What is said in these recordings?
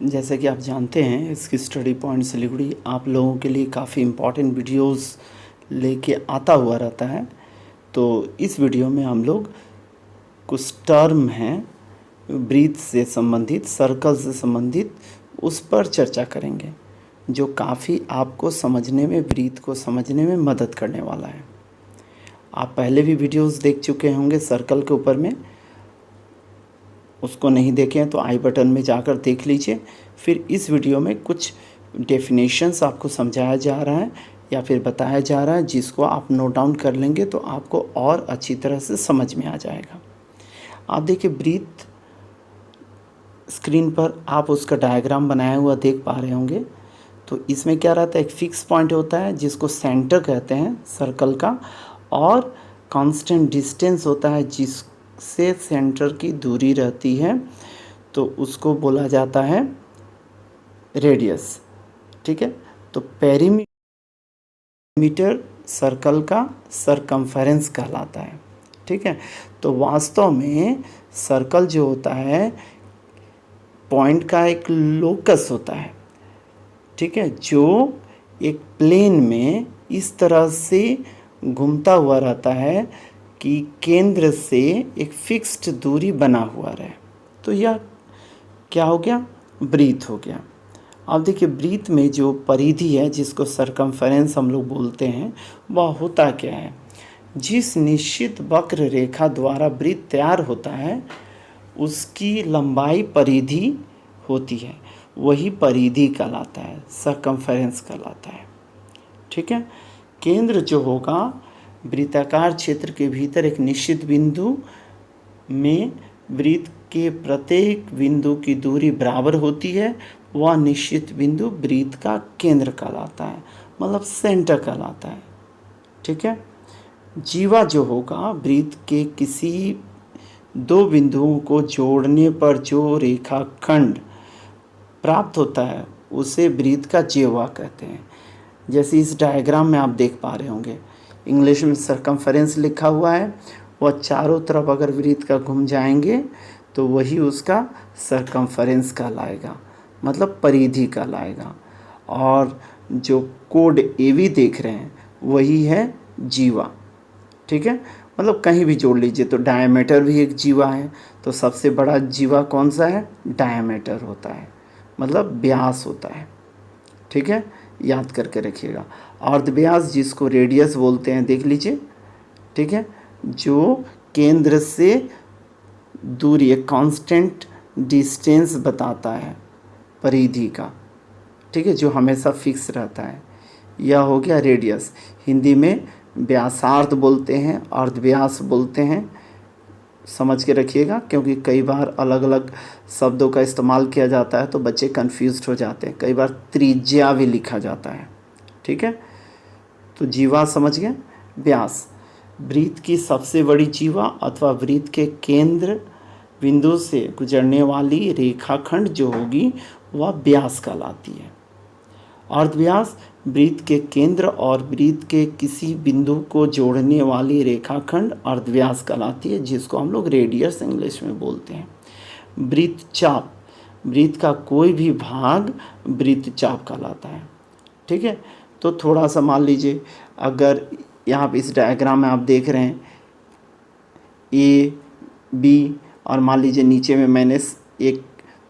जैसा कि आप जानते हैं, इसकी स्टडी पॉइंट सिलीगुड़ी आप लोगों के लिए काफ़ी इम्पोर्टेंट वीडियोस लेके आता हुआ रहता है। तो इस वीडियो में हम लोग कुछ टर्म हैं ब्रीथ से संबंधित, सर्कल से संबंधित, उस पर चर्चा करेंगे जो काफ़ी आपको समझने में, ब्रीथ को समझने में मदद करने वाला है। आप पहले भी वीडियोस देख चुके होंगे सर्कल के ऊपर में, उसको नहीं देखें तो आई बटन में जाकर देख लीजिए। फिर इस वीडियो में कुछ डेफिनेशंस आपको समझाया जा रहा है या फिर बताया जा रहा है, जिसको आप नोट डाउन कर लेंगे तो आपको और अच्छी तरह से समझ में आ जाएगा। आप देखिए, ब्रीथ स्क्रीन पर आप उसका डायग्राम बनाया हुआ देख पा रहे होंगे। तो इसमें क्या रहता है, एक फिक्स पॉइंट होता है जिसको सेंटर कहते हैं सर्कल का, और कांस्टेंट डिस्टेंस होता है जिससे सेंटर की दूरी रहती है, तो उसको बोला जाता है रेडियस। ठीक है, तो पेरीमीटर सर्कल का सरकमफेरेंस कहलाता है। ठीक है, तो वास्तव में सर्कल जो होता है पॉइंट का एक लोकस होता है। ठीक है, जो एक प्लेन में इस तरह से घूमता हुआ रहता है कि केंद्र से एक फिक्स्ड दूरी बना हुआ रहे। तो यह क्या हो गया, ब्रीथ हो गया। अब देखिए, ब्रीथ में जो परिधि है जिसको सरकमफेरेंस हम लोग बोलते हैं, वह होता क्या है, जिस निश्चित वक्र रेखा द्वारा ब्रीथ तैयार होता है उसकी लंबाई परिधि होती है, वही परिधि कहलाता है, सरकमफेरेंस कहलाता है। ठीक है, केंद्र जो होगा वृत्ताकार क्षेत्र के भीतर एक निश्चित बिंदु में वृत्त के प्रत्येक बिंदु की दूरी बराबर होती है, वह निश्चित बिंदु वृत्त का केंद्र कहलाता है, मतलब सेंटर कहलाता है। ठीक है, जीवा जो होगा वृत्त के किसी दो बिंदुओं को जोड़ने पर जो रेखाखंड प्राप्त होता है उसे वृत्त का जिह्वा कहते हैं। जैसे इस डायग्राम में आप देख पा रहे होंगे, इंग्लिश में सरकमफेरेंस लिखा हुआ है, वह चारों तरफ अगर वृत्त का घूम जाएंगे तो वही उसका सरकमफेरेंस कहलाएगा, मतलब परिधि कहलाएगा। और जो कोड एवी देख रहे हैं वही है जीवा। ठीक है, मतलब कहीं भी जोड़ लीजिए तो डायमीटर भी एक जीवा है। तो सबसे बड़ा जीवा कौन सा है, डायमीटर होता है, मतलब व्यास होता है। ठीक है, याद करके रखिएगा। अर्धव्यास जिसको रेडियस बोलते हैं, देख लीजिए। ठीक है, जो केंद्र से दूरी, एक कांस्टेंट डिस्टेंस बताता है परिधि का। ठीक है, जो हमेशा फिक्स रहता है, यह हो गया रेडियस। हिंदी में व्यासार्ध बोलते हैं, अर्धव्यास बोलते हैं, समझ के रखिएगा, क्योंकि कई बार अलग अलग शब्दों का इस्तेमाल किया जाता है तो बच्चे कंफ्यूज्ड हो जाते हैं। कई बार त्रिज्या भी लिखा जाता है। ठीक है, तो जीवा समझ गए। व्यास, वृत्त की सबसे बड़ी जीवा अथवा वृत्त के केंद्र बिंदु से गुजरने वाली रेखाखंड जो होगी वह व्यास कहलाती है। अर्धव्यास, वृत्त के केंद्र और वृत्त के किसी बिंदु को जोड़ने वाली रेखाखंड अर्धव्यास कहलाती है, जिसको हम लोग रेडियस इंग्लिश में बोलते हैं। वृत्तचाप, वृत्त का कोई भी भाग वृत्तचाप कहलाता है। ठीक है, तो थोड़ा सा मान लीजिए, अगर यहाँ पे इस डायग्राम में आप देख रहे हैं ए बी, और मान लीजिए नीचे में मैंने एक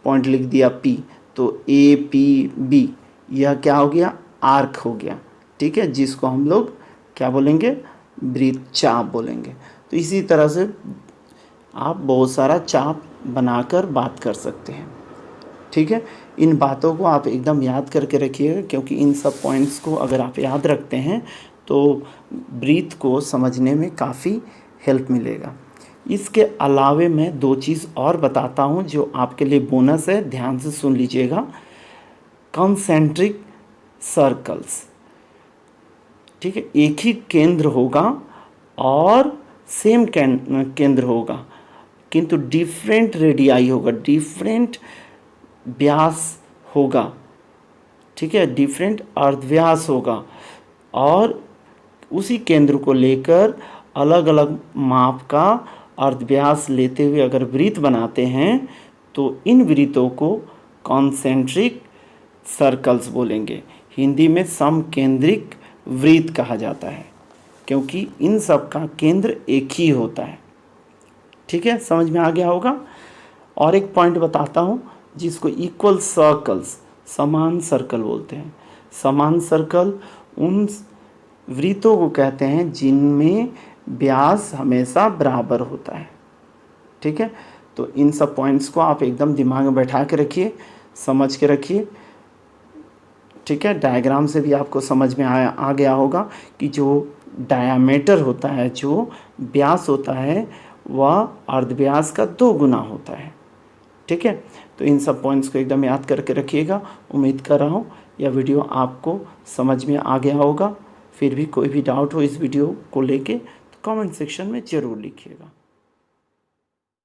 पॉइंट लिख दिया पी, तो ए पी बी, यह क्या हो गया, आर्क हो गया। ठीक है, जिसको हम लोग क्या बोलेंगे, वृत्तचाप बोलेंगे। तो इसी तरह से आप बहुत सारा चाप बनाकर बात कर सकते हैं। ठीक है, इन बातों को आप एकदम याद करके रखिएगा, क्योंकि इन सब पॉइंट्स को अगर आप याद रखते हैं तो ब्रीथ को समझने में काफ़ी हेल्प मिलेगा। इसके अलावे मैं दो चीज़ और बताता हूँ जो आपके लिए बोनस है, ध्यान से सुन लीजिएगा। कॉन्सेंट्रिक सर्कल्स, ठीक है, एक ही केंद्र होगा और सेम केंद्र होगा, किंतु डिफरेंट रेडियाई होगा, डिफरेंट व्यास होगा। ठीक है, डिफरेंट अर्धव्यास होगा, और उसी केंद्र को लेकर अलग अलग माप का अर्धव्यास लेते हुए अगर वृत्त बनाते हैं तो इन वृत्तों को कॉन्सेंट्रिक सर्कल्स बोलेंगे। हिंदी में समकेंद्रिक वृत्त कहा जाता है, क्योंकि इन सब का केंद्र एक ही होता है। ठीक है, समझ में आ गया होगा। और एक पॉइंट बताता हूँ जिसको इक्वल सर्कल्स, समान सर्कल बोलते हैं। समान सर्कल उन वृत्तों को कहते हैं जिनमें व्यास हमेशा बराबर होता है। ठीक है, तो इन सब पॉइंट्स को आप एकदम दिमाग में बैठा के रखिए, समझ के रखिए। ठीक है, डायग्राम से भी आपको समझ में आ गया होगा कि जो डायामीटर होता है, जो व्यास होता है, वह अर्धव्यास का 2 गुना होता है। ठीक है, तो इन सब पॉइंट्स को एकदम याद करके रखिएगा। उम्मीद कर रहा हूँ यह वीडियो आपको समझ में आ गया होगा। फिर भी कोई भी डाउट हो इस वीडियो को लेके तो कमेंट सेक्शन में ज़रूर लिखिएगा।